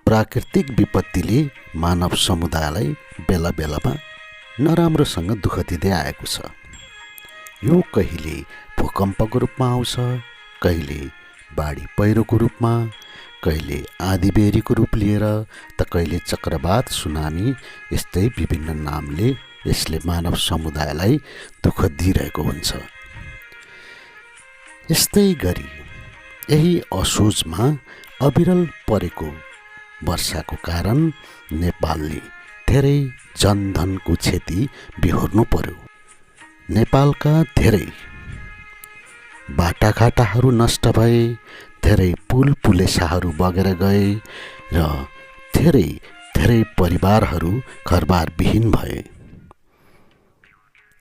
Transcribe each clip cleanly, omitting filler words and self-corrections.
प्राकृतिक विपत्तिले मानव समुदायलाई बेला बेलामा नराम्रोसँग दुःख दिँदै आएको छ। यो कहिले भूकम्पको रूपमा आउँछ, कहिले बाढी पहिरोको रूपमा, कहिले आँधीबेहरीको रूप लिएर त कहिले चक्रवात सुनामी, यस्तै विभिन्न नामले यसले मानव समुदायलाई दुःख दिइरहेको हुन्छ। यस्तै गरी यही असोजमा अविरल परेको वर्षाको कारण नेपालले धेरै जनधनको क्षति बिहोर्नु पर्यो। नेपालका धेरै बाटाघाटाहरू नष्ट भए, धेरै पुल पुलेसाहरू बगेर गए र धेरै धेरै परिवारहरू घरबार विहीन भए।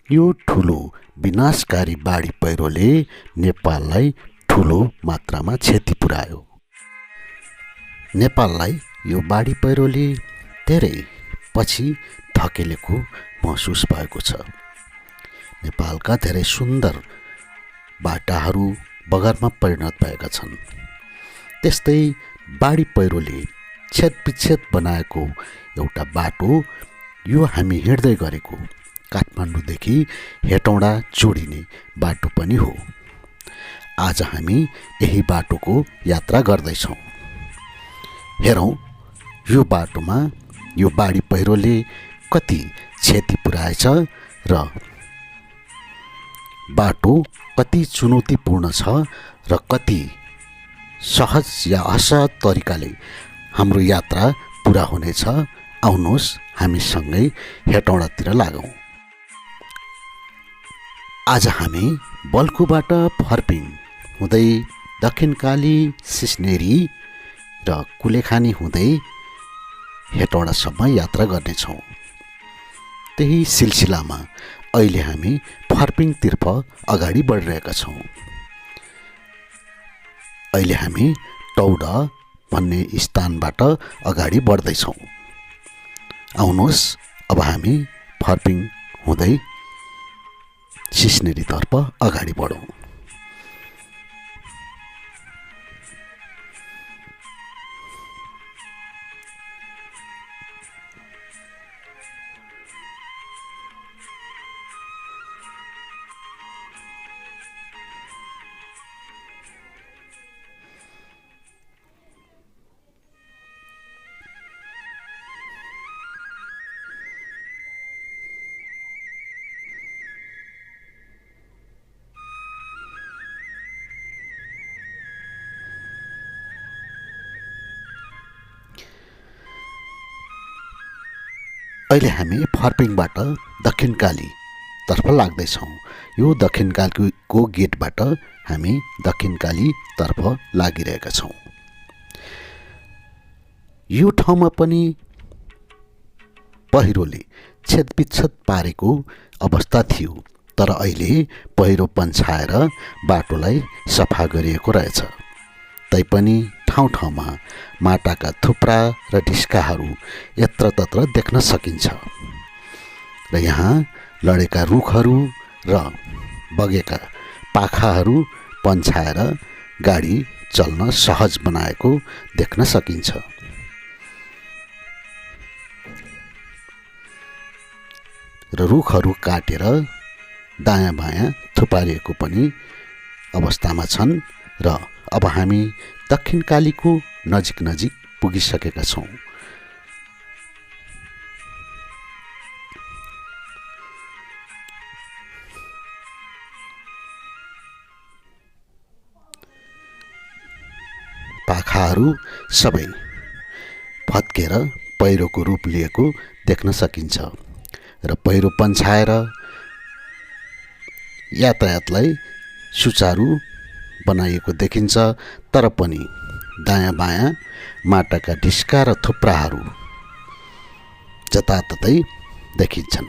यो ठुलो विनाशकारी बाढी पहिरोले नेपाललाई ठुलो मात्रामा क्षति पुर्यायो। नेपाललाई यो बाढी पहिरोले धेरै पछि धकेलेको महसुस भएको छ। नेपालका धेरै सुन्दर बाटाहरू बगरमा परिणत भएका छन्। त्यस्तै बाढी पहिरोले छेदविच्छेद बनाएको एउटा बाटो यो हामी हिँड्दै गरेको काठमाडौँदेखि हेटौँडा जोडिने बाटो पनि हो। आज हामी यही बाटोको यात्रा गर्दैछौँ। हेरौँ यो बाटोमा यो बाढी पहिरोले कति क्षति पुर्याएछ र बाटो कति चुनौतीपूर्ण छ र कति सहज या असहज तरिकाले हाम्रो यात्रा पुरा हुनेछ। आउनुहोस् हामीसँगै हेटौँडातिर लागौँ। आज हामी बल्कुबाट फर्पिङ हुँदै दक्षिणकाली, सिस्नेरी र कुलेखानी हुँदै हेटौँडासम्म यात्रा गर्नेछौँ। त्यही सिलसिलामा अहिले हामी फर्पिङतर्फ अगाडि बढिरहेका छौँ। अहिले हामी टौडा भन्ने स्थानबाट अगाडि बढ्दैछौँ। आउनुहोस् अब हामी फर्पिङ हुँदै सिस्नेरीतर्फ अगाडि बढौँ। अहिले हामी फर्पिङबाट दक्षिणकाली तर्फ लाग्दैछौँ। यो दक्षिणकालीको गेटबाट हामी दक्षिणकाली तर्फ लागिरहेका छौँ। यो ठाउँमा पनि पहिरोले छेदविच्छेद पारेको अवस्था थियो, तर अहिले पहिरो पन्छाएर बाटोलाई सफा गरिएको रहेछ। तैपनि ठाउँ ठाउँमा माटाका थुप्रा र ढिस्काहरू यत्रतत्र देख्न सकिन्छ र यहाँ लडेका रुखहरू र बगेका पाखाहरू पन्छाएर गाडी चल्न सहज बनाएको देख्न सकिन्छ। र रुखहरू काटेर दायाँ बायाँ थुपारिएको पनि अवस्थामा छन् र अब हामी दक्षिणकालीको नजिक नजिक पुगिसकेका छौँ। पाखाहरू सबै भत्केर पहिरोको रूप लिएको देख्न सकिन्छ र पहिरो पन्छाएर यातायातलाई सुचारू बनाइएको देखिन्छ, तर पनि दायाँ बायाँ माटाका ढिस्का र थुप्राहरू जताततै देखिन्छन्।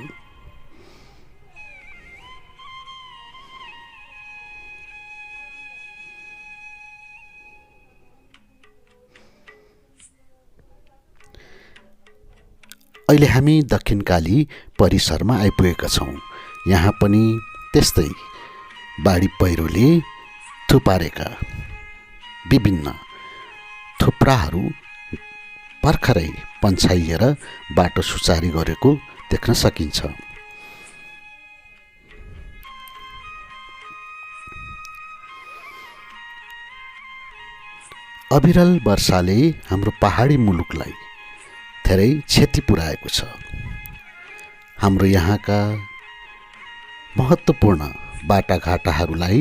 अहिले हामी दक्षिणकाली परिसरमा आइपुगेका छौँ। यहाँ पनि त्यस्तै बाढी पहिरोले थुपारेका विभिन्न थुप्राहरू भर्खरै पन्छाइएर बाटो सुचारी गरेको देख्न सकिन्छ। अविरल वर्षाले हाम्रो पहाडी मुलुकलाई धेरै क्षति पुर्याएको छ। हाम्रो यहाँका महत्त्वपूर्ण बाटाघाटाहरूलाई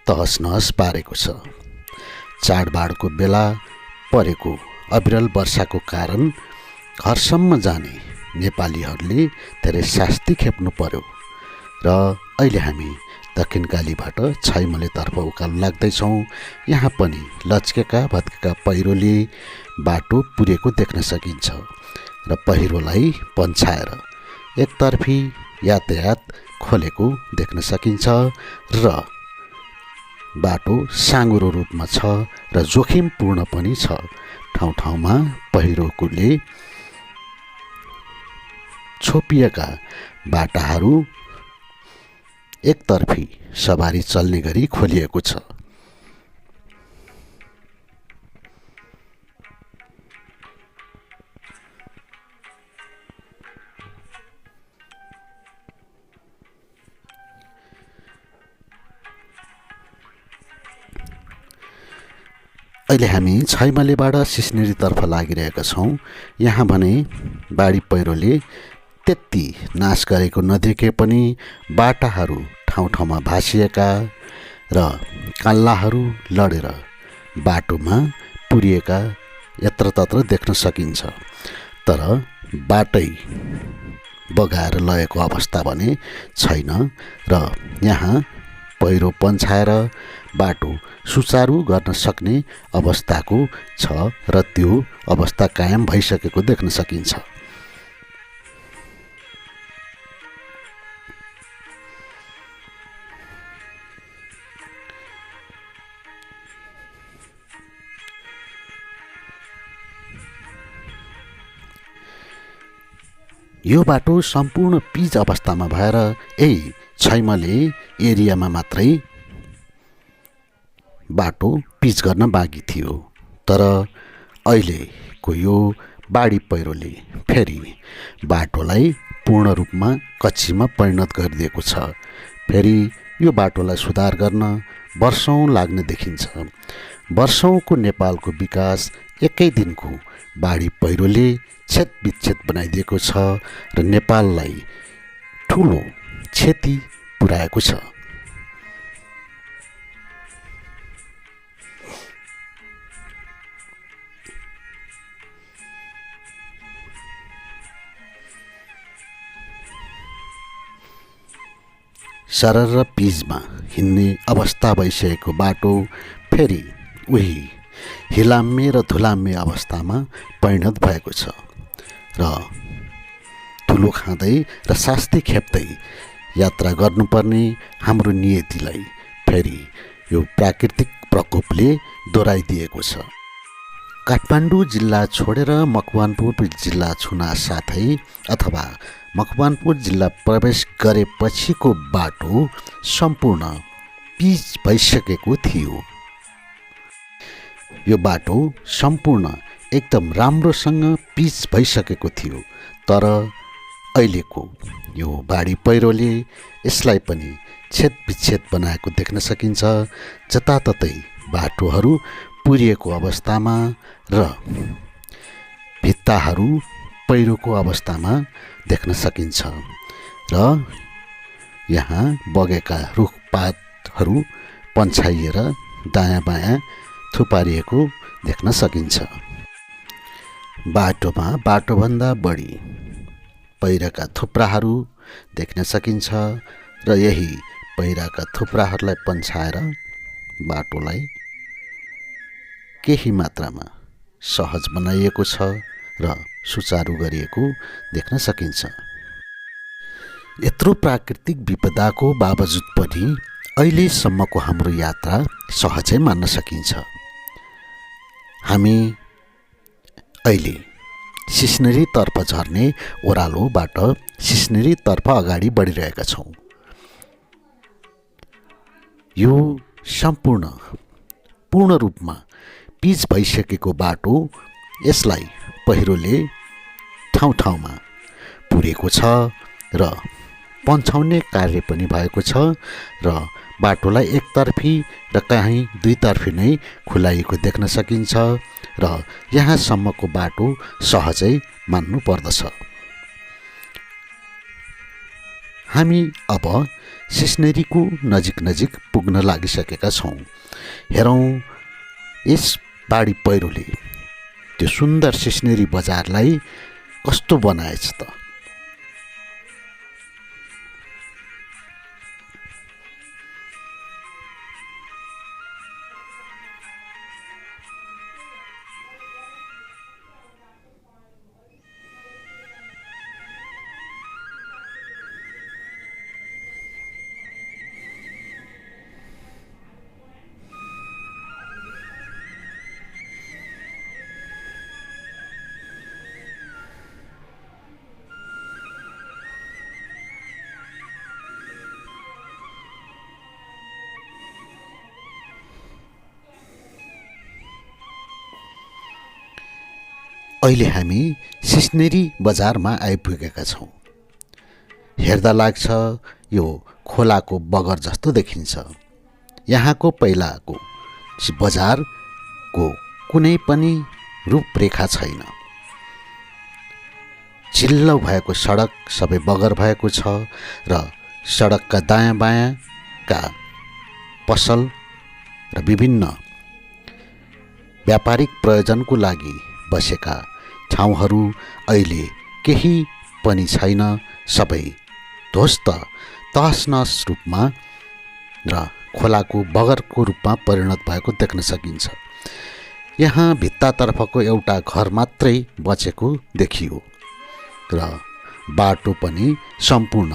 तहस नहस पारेको छ। चाडबाडको बेला परेको अविरल वर्षाको कारण घरसम्म जाने नेपालीहरूले धेरै शास्ति खेप्नु पर्यो र अहिले हामी दक्षिणकालीबाट छैमलेतर्फ उकालो लाग्दैछौँ। यहाँ पनि लच्केका भत्केका पहिरोले बाटो पुरेको देख्न सकिन्छ र पहिरोलाई पन्छाएर एकतर्फी यातायात खोलेको देख्न सकिन्छ र बाटो साँघुरो रूपमा छ र जोखिमपूर्ण पनि छ। ठाउँ ठाउँमा पहिरोले छोपिएका बाटाहरू एकतर्फी सवारी चल्ने गरी खोलिएको छ। अहिले हामी छैमलेबाट सिस्नेरीतर्फ लागिरहेका छौँ। यहाँ भने बाढी पहिरोले त्यति नाश गरेको नदेखे पनि बाटाहरू ठाउँ ठाउँमा भाँसिएका र काल्लाहरू लडेर बाटोमा पुरिएका यत्रतत्र देख्न सकिन्छ। तर बाटै बगाएर लगेको अवस्था भने छैन र यहाँ पहिरो पन्छाएर बाटो सुचारू गर्न सक्ने अवस्थाको छ र त्यो अवस्था कायम भइसकेको देख्न सकिन्छ। यो बाटो सम्पूर्ण पिच अवस्थामा भएर यही छैमले एरियामा मात्रै बाटो पिच गर्न बाँकी थियो। तर अहिलेको यो बाढी पहिरोले फेरि बाटोलाई पूर्ण रूपमा कच्चीमा परिणत गरिदिएको छ। फेरि यो बाटोलाई सुधार गर्न वर्षौँ लाग्ने देखिन्छ। वर्षौँको नेपालको विकास एकै दिनको बाढी पहिरोले छेदविच्छेद बनाइदिएको छ र नेपाललाई ठुलो क्षति पुर्याएको छ। सरर र पिचमा हिँड्ने अवस्था भइसकेको बाटो फेरि उही हिलाम्मे र धुलाम्मे अवस्थामा परिणत भएको छ र धुलो खाँदै र शास्ति खेप्दै यात्रा गर्नुपर्ने हाम्रो नियतिलाई फेरि यो प्राकृतिक प्रकोपले दोहोऱ्याइदिएको छ। काठमाडौँ जिल्ला छोडेर मकवानपुर जिल्ला छुना साथै अथवा मकवानपुर जिल्ला प्रवेश गरेपछिको बाटो सम्पूर्ण पिच भइसकेको थियो। यो बाटो सम्पूर्ण एकदम राम्रोसँग पिच भइसकेको थियो। तर अहिलेको यो बाढी पहिरोले यसलाई पनि छेदविच्छेद बनाएको देख्न सकिन्छ। जताततै बाटोहरू पुरिएको अवस्थामा र भित्ताहरू पहिरोको अवस्थामा देख्न सकिन्छ र यहाँ बगेका रुखपातहरू पन्छाइएर दायाँ बायाँ थुपारिएको देख्न सकिन्छ। बाटोमा बाटोभन्दा बढी पहिराका थुप्राहरू देख्न सकिन्छ र यही पहिराका थुप्राहरूलाई पन्छाएर बाटोलाई केही मात्रामा सहज बनाइएको छ र सुचारू गरिएको देख्न सकिन्छ। यत्रो प्राकृतिक विपदाको बावजुद पनि अहिलेसम्मको हाम्रो यात्रा सहजै मान्न सकिन्छ। हामी अहिले सिस्नेरीतर्फ झर्ने ओह्रालोबाट सिस्नेरीतर्फ अगाडि बढिरहेका छौँ। यो पूर्ण रूपमा पिच भइसकेको बाटो, यसलाई पहिरोले ठाउँ-ठाउँमा पुरेको छ र पन्छाउने कार्य पनि भएको छ र बाटोलाई एकतर्फी र कहीँ दुईतर्फी नै खुलाइएको देख्न सकिन्छ र यहाँसम्मको बाटो सहजै मान्नु पर्दछ। हामी अब सिस्नेरीको नजिक पुग्न लागिसकेका छौँ। हेरौँ यस बाढी पहिरोले त्यो सुन्दर सिस्नेरी बजारलाई कस्तो बनाएछ त। अहिले हामी सिस्नेरी बजारमा आइपुगेका छौँ। हेर्दा लाग्छ यो खोलाको बगर जस्तो देखिन्छ। यहाँको पहिलाको बजारको कुनै पनि रूपरेखा छैन। चिल्लो भएको सडक सबै बगर भएको छ र सडकका दायाँ बायाँका पसल र विभिन्न व्यापारिक प्रयोजनको लागि बसेका ठाउँहरू अहिले केही पनि छैन। सबै ध्वस्त तहसनहस रूपमा र खोलाको बगरको रूपमा परिणत भएको देख्न सकिन्छ। यहाँ भित्तातर्फको एउटा घर मात्रै बचेको देखियो र बाटो पनि सम्पूर्ण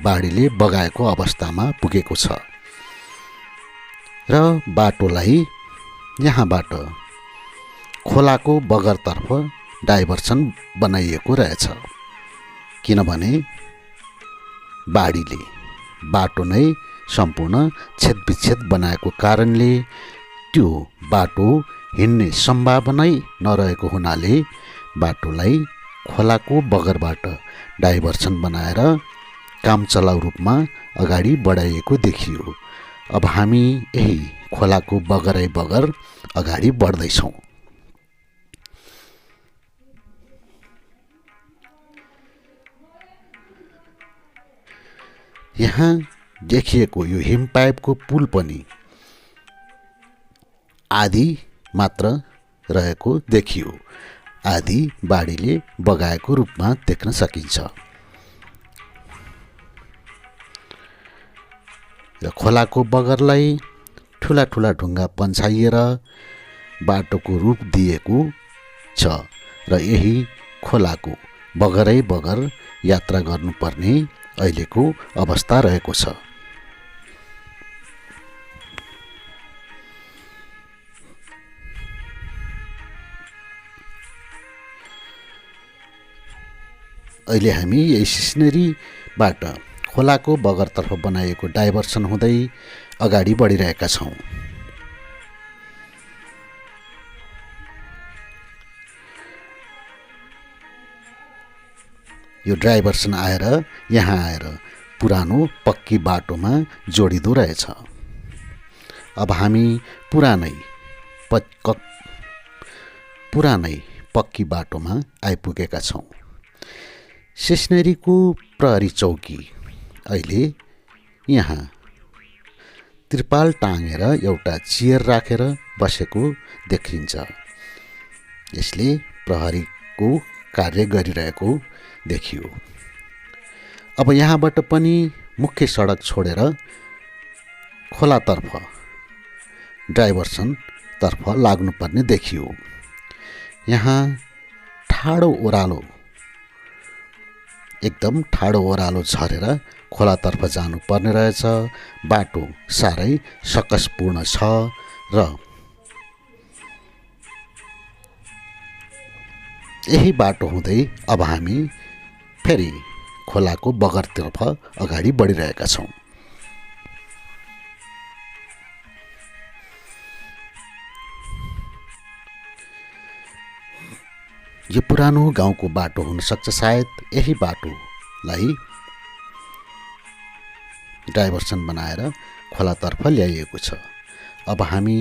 बाढीले बगाएको अवस्थामा पुगेको छ र बाटोलाई यहाँबाट खोलाको बगरतर्फ डाइभर्सन बनाइएको रहेछ। किनभने बाढीले बाटो नै सम्पूर्ण छेदविच्छेद बनाएको कारणले त्यो बाटो हिँड्ने सम्भावनै नरहेको हुनाले बाटोलाई खोलाको बगरबाट डाइभर्सन बनाएर काम चलाउ रूपमा अगाडि बढाइएको देखियो। अब हामी यही खोलाको बगरै बगर अगाडि बढ्दैछौँ। यहाँ देखिएको यो हिमपाइपको पुल पनि आधी मात्र रहेको देखियो। आधी बाढीले बगाएको रूपमा देख्न सकिन्छ र खोलाको बगरलाई ठुला ठुला ढुङ्गा पन्छाइएर बाटोको रूप दिएको छ र यही खोलाको बगरै बगर यात्रा गर्नुपर्ने अहिलेको अवस्था रहेको छ। अहिले हामी यही सिस्नेरीबाट खोलाको बगरतर्फ बनाइएको डाइभर्सन हुँदै अगाडि बढिरहेका छौँ। यो डाइभर्सन आएर यहाँ आएर पुरानो पक्की बाटोमा जोडिँदो रहेछ। अब हामी पुरानै पक्की बाटोमा आइपुगेका छौँ। सिस्नेरीको प्रहरी चौकी अहिले यहाँ त्रिपाल टाँगेर एउटा चेयर राखेर बसेको देखिन्छ। यसले प्रहरीको कार्य गरिरहेको देखियो। अब यहाँबाट पनि मुख्य सडक छोडेर खोलातर्फ डाइभर्सनतर्फ लाग्नुपर्ने देखियो। यहाँ एकदम ठाडो ओह्रालो झरेर खोलातर्फ जानुपर्ने रहेछ। बाटो साह्रै सकसपूर्ण छ र यही बाटो हुँदै अब हामी फेरि खोलाको बगरतर्फ अगाडि बढिरहेका छौँ। यो पुरानो गाउँको बाटो हुन सक्छ सायद। यही बाटोलाई डाइभर्सन बनाएर खोलातर्फ ल्याइएको छ। अब हामी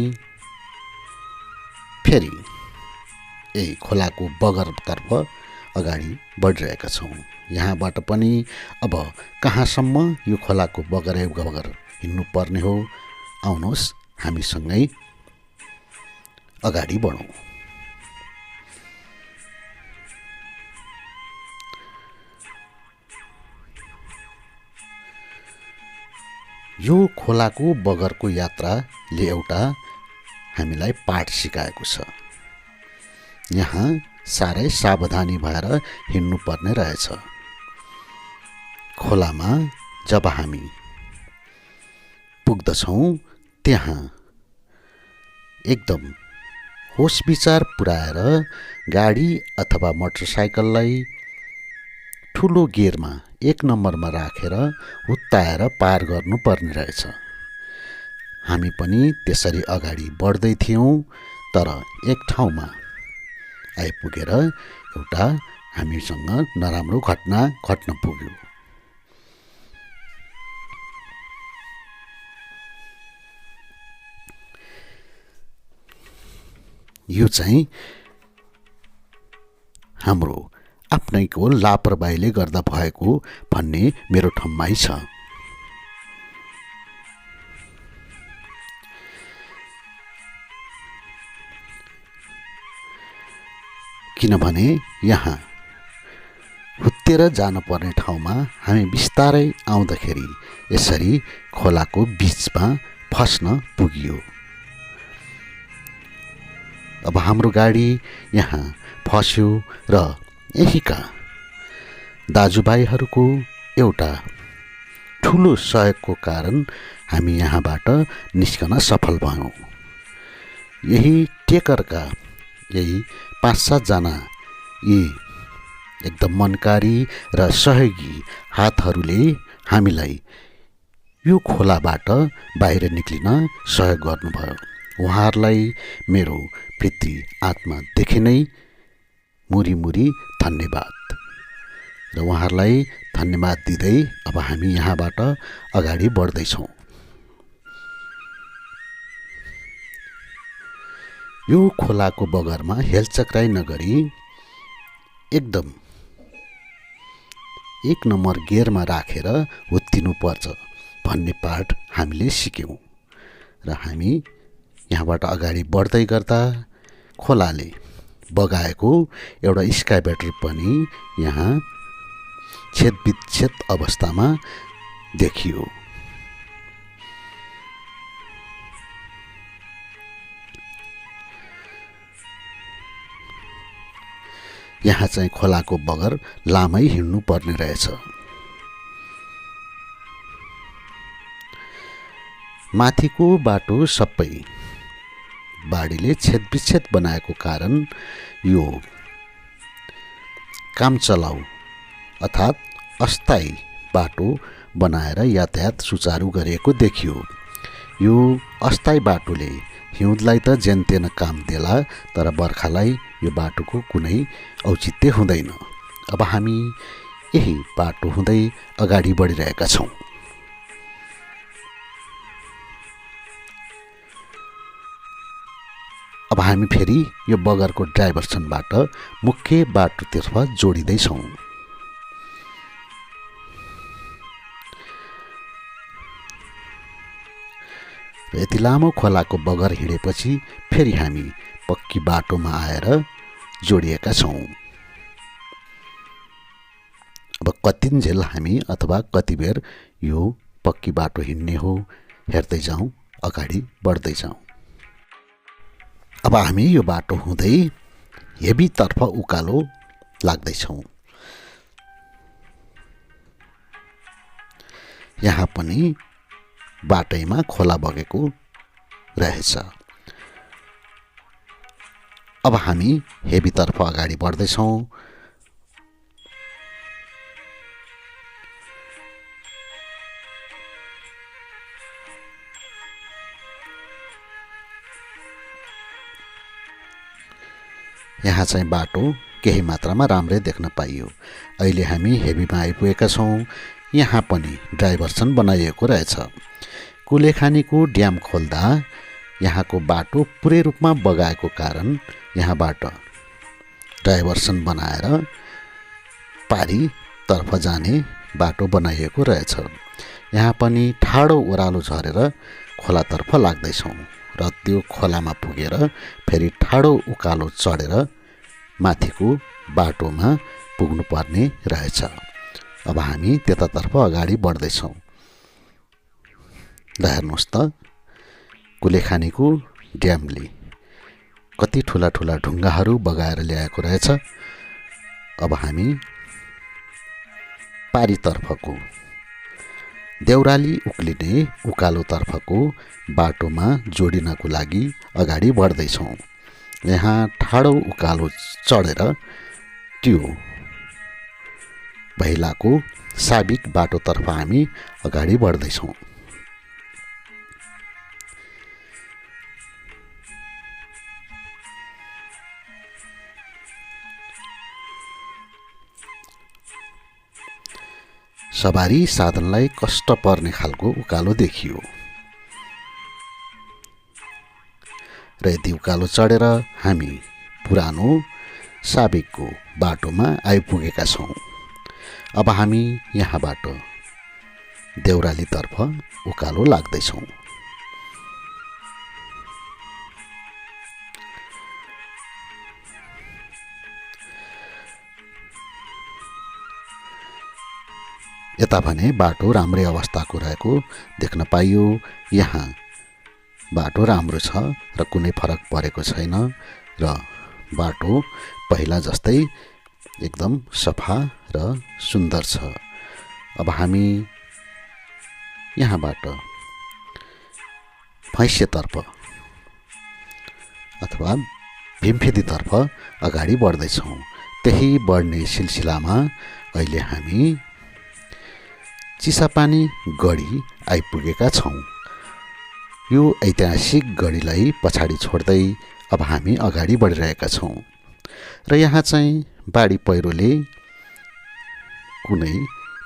फेरि यही खोलाको बगरतर्फ अगाडि बढिरहेका छौँ। यहाँबाट पनि अब कहाँसम्म यो खोलाको बगर हिँड्नु पर्ने हो, आउनुहोस् हामीसँगै अगाडि बढौँ। यो खोलाको बगरको यात्राले एउटा हामीलाई पाठ सिकाएको छ। यहाँ साह्रै सावधानी भएर हिँड्नु पर्ने रहेछ। खोलामा जब हामी पुग्दछौँ त्यहाँ एकदम होस विचार पुर्याएर गाडी अथवा मोटरसाइकललाई ठुलो गियरमा 1 नम्बरमा राखेर हुत्ताएर पार गर्नुपर्ने रहेछ। हामी पनि त्यसरी अगाडि बढ्दै थियौँ, तर एक ठाउँमा आइपुगेर एउटा हामीसँग नराम्रो घटना घट्न पुग्यो। यो चाहिँ हाम्रो आफ्नैको लापरवाहीले गर्दा भएको भन्ने मेरो ठम्माइ छ। किनभने यहाँ हुत्तेर जानुपर्ने ठाउँमा हामी बिस्तारै आउँदाखेरि यसरी खोलाको बीचमा फस्न पुगियो। अब हाम्रो गाडी यहाँ फस्यो र यहीका दाजुभाइहरूको एउटा ठुलो सहयोगको कारण हामी यहाँबाट निस्कन सफल भयौँ। यही टेकरका 5-7 जना यी एकदम मनकारी र सहयोगी हातहरूले हामीलाई यो खोलाबाट बाहिर निक्लिन सहयोग गर्नुभयो। उहाँहरूलाई मेरो प्रीति आत्मादेखि नै मुरी धन्यवाद। र उहाँहरूलाई धन्यवाद दिँदै अब हामी यहाँबाट अगाडि बढ्दैछौँ। यो खोलाको बगरमा हेलचक्राइ नगरी एकदम 1 नम्बर गियरमा राखेर हुत्तिनुपर्छ भन्ने पाठ हामीले सिक्यौँ। र हामी यहाँबाट अगाडि बढ्दै गर्दा खोलाले बगाएको एउटा स्काइवेटर पनि यहाँ छेदविच्छेद अवस्थामा देखियो। यहाँ चाहिँ खोलाको बगर लामै हिँड्नु पर्ने रहेछ। माथिको बाटो सबै बाढीले छेदविच्छेद बनाएको कारण यो काम चलाउ अर्थात् अस्थायी बाटो बनाएर यातायात सुचारू गरिएको देखियो। यो अस्थायी बाटोले हिउँदलाई त जेनतेन काम देला, तर बर्खालाई यो बाटोको कुनै औचित्य हुँदैन। अब हामी यही बाटो हुँदै अगाडि बढिरहेका छौँ। अब हामी फेरि यो बगरको डाइभर्सनबाट मुख्य बाटोतर्फ जोडिँदैछौँ। यति लामो खोलाको बगर हिँडेपछि फेरि हामी पक्की बाटोमा आएर जोडिएका छौँ। अब कतिन्जेल हामी अथवा कति बेर यो पक्की बाटो हिँड्ने हो हेर्दै जाउँ, अगाडि बढ्दै जाउँ। अब हामी यो बाटो हुँदै हेबीतर्फ उकालो लाग्दैछौँ। यहाँ पनि बाटैमा खोला बगेको रहेछ। अब हामी हेबीतर्फ अगाडि बढ्दैछौँ। यहाँ चाहिँ बाटो केही मात्रामा राम्रै देख्न पाइयो। अहिले हामी हेबीमा आइपुगेका छौँ। यहाँ पनि डाइभर्सन बनाइएको रहेछ। कुलेखानीको ड्याम खोल्दा यहाँको बाटो पुरै रूपमा बगाएको कारण यहाँबाट डाइभर्सन बनाएर पारीतर्फ जाने बाटो बनाइएको रहेछ। यहाँ पनि ठाडो ओह्रालो झरेर खोलातर्फ लाग्दैछौँ र त्यो खोलामा पुगेर फेरि ठाडो उकालो चढेर माथिको बाटोमा पुग्नुपर्ने रहेछ। अब हामी त्यतातर्फ अगाडि बढ्दैछौँ। ल हेर्नुहोस् त, कुलेखानीको ड्यामले कति ठुला ठुला ढुङ्गाहरू बगाएर ल्याएको रहेछ। अब हामी पारीतर्फको देउराली उक्लिने उकालोतर्फको बाटोमा जोडिनको लागि अगाडि बढ्दैछौँ। यहाँ ठाडो उकालो चढेर त्यो भैलाको साबिक बाटोतर्फ हामी अगाडि बढ्दैछौँ। सवारी साधनलाई कष्ट पर्ने खालको उकालो देखियो र यति उकालो चढेर हामी पुरानो साबिकको बाटोमा आइपुगेका छौँ। अब हामी यहाँबाट देउरालीतर्फ उकालो लाग्दैछौँ। यता भने बाटो राम्रै अवस्थाको रहेको देख्न पाइयो। यहाँ बाटो राम्रो छ र कुनै फरक परेको छैन र बाटो पहिला जस्तै एकदम सफा र सुन्दर छ। अब हामी यहाँबाट भैँसेतर्फ अथवा भीमफेदीतर्फ अगाडि बढ्दैछौँ। त्यही बढ्ने सिलसिलामा अहिले हामी चिसापानी गढी आइपुगेका छौँ। यो ऐतिहासिक गढीलाई पछाडि छोड्दै अब हामी अगाडि बढिरहेका छौँ र यहाँ चाहिँ बाढी पहिरोले कुनै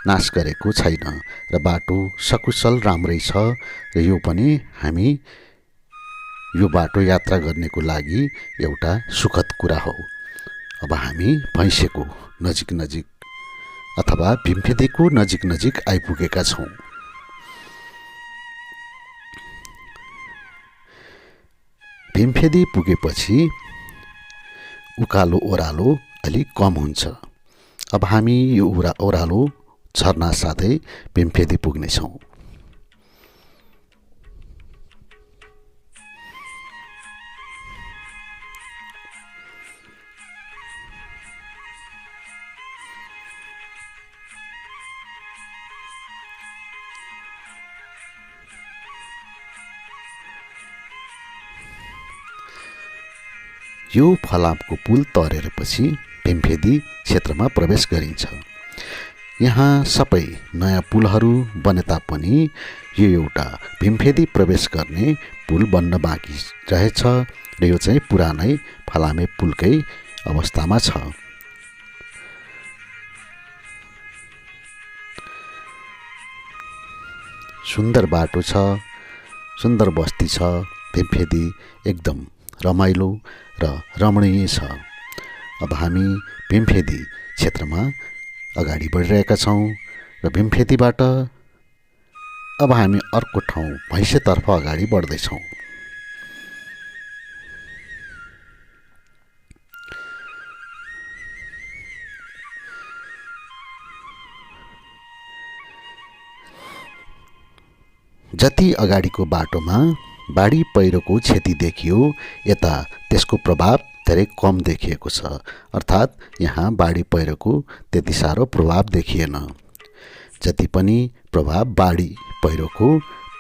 नाश गरेको छैन र बाटो सकुशल राम्रै छ र यो पनि हामी यो बाटो यात्रा गर्नेको लागि एउटा सुखद कुरा हो। अब हामी भैँसेको नजिक नजिक अथवा भीमफेदीको नजिक नजिक आइपुगेका छौँ। भीमफेदी पुगेपछि उकालो ओह्रालो अलि कम हुन्छ। अब हामी यो ओह्रालो झर्ना साथै भीमफेदी पुग्नेछौँ। यो फलामको पुल तरेपछि भीमफेदी क्षेत्रमा प्रवेश गरिन्छ। यहाँ सबै नयाँ पुलहरू बने तापनि यो एउटा भीमफेदी प्रवेश गर्ने पुल बन्न बाँकी रहेछ र यो चाहिँ पुरानै फलामे पुलकै अवस्थामा छ। सुन्दर बाटो छ, सुन्दर बस्ती छ। भीमफेदी एकदम रमाइलो र रमणीय छ। अब हामी भीमफेदी क्षेत्रमा अगाडि बढिरहेका छौँ र भीमफेदीबाट अब हामी अर्को ठाउँ भैँसेतर्फ अगाडि बढ्दैछौँ। जति अगाडिको बाटोमा बाढी पहिरोको क्षति देखियो, यता त्यसको प्रभाव धेरै कम देखिएको छ। अर्थात् यहाँ बाढी पहिरोको त्यति साह्रो प्रभाव देखिएन। जति पनि प्रभाव बाढी पहिरोको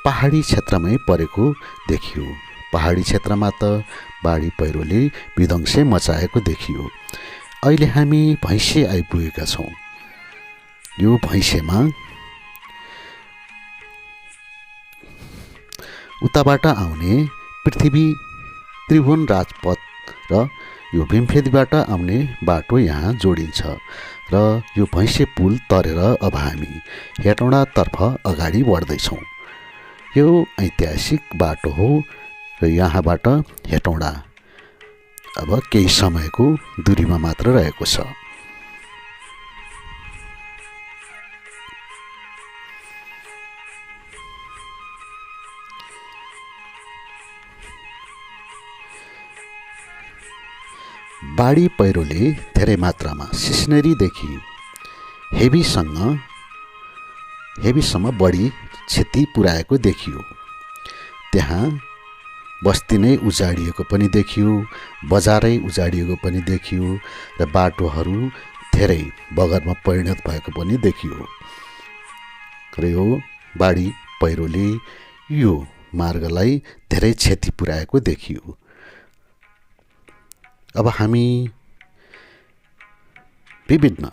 पहाडी क्षेत्रमै परेको देखियो। पहाडी क्षेत्रमा त बाढी पहिरोले विध्वंसै मचाएको देखियो। अहिले हामी भैँसे आइपुगेका छौँ। यो भैँसेमा उताबाट आउने पृथ्वी त्रिभुवन राजपथ र यो भीमफेदीबाट आउने बाटो यहाँ जोडिन्छ र यो भैँसे पुल तरेर अब हामी हेटौँडातर्फ अगाडि बढ्दैछौँ। यो ऐतिहासिक बाटो हो र यहाँबाट हेटौँडा अब केही समयको दूरीमा मात्र रहेको छ। बाढी पहिरोले धेरै मात्रामा सिस्नेरीदेखि हेबीसम्म बढी क्षति पुर्याएको देखियो। त्यहाँ बस्ती नै उजाडिएको पनि देखियो, बजारै उजाडिएको पनि देखियो र बाटोहरू धेरै बगरमा परिणत भएको पनि देखियो। र यो बाढी पहिरोले यो मार्गलाई धेरै क्षति पुर्याएको देखियो। अब हामी विभिन्न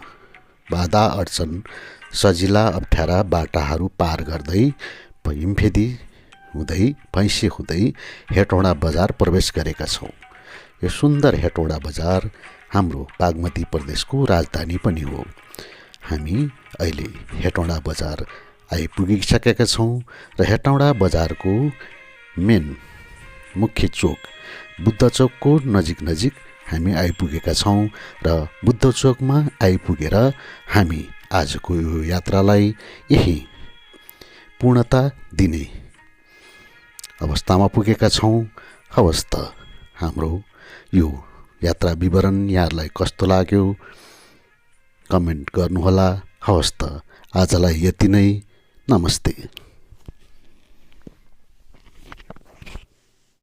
बाधा अडचन सजिला अप्ठ्यारा बाटाहरू पार गर्दै भीमफेदी हुँदै भैँसे हुँदै हेटौँडा बजार प्रवेश गरेका छौँ। यो सुन्दर हेटौँडा बजार हाम्रो बागमती प्रदेशको राजधानी पनि हो। हामी अहिले हेटौँडा बजार आइपुगिसकेका छौँ र हेटौँडा बजारको मेन मुख्य चोक बुद्ध चोकको नजिक हामी आइपुगेका छौँ र बुद्ध चोकमा आइपुगेर हामी आजको यो यात्रालाई यही पूर्णता दिने अवस्थामा पुगेका छौँ। हवस् त हाम्रो यो यात्रा विवरण यहाँहरूलाई कस्तो लाग्यो कमेन्ट गर्नुहोला। हवस् त आजलाई यति नै। नमस्ते।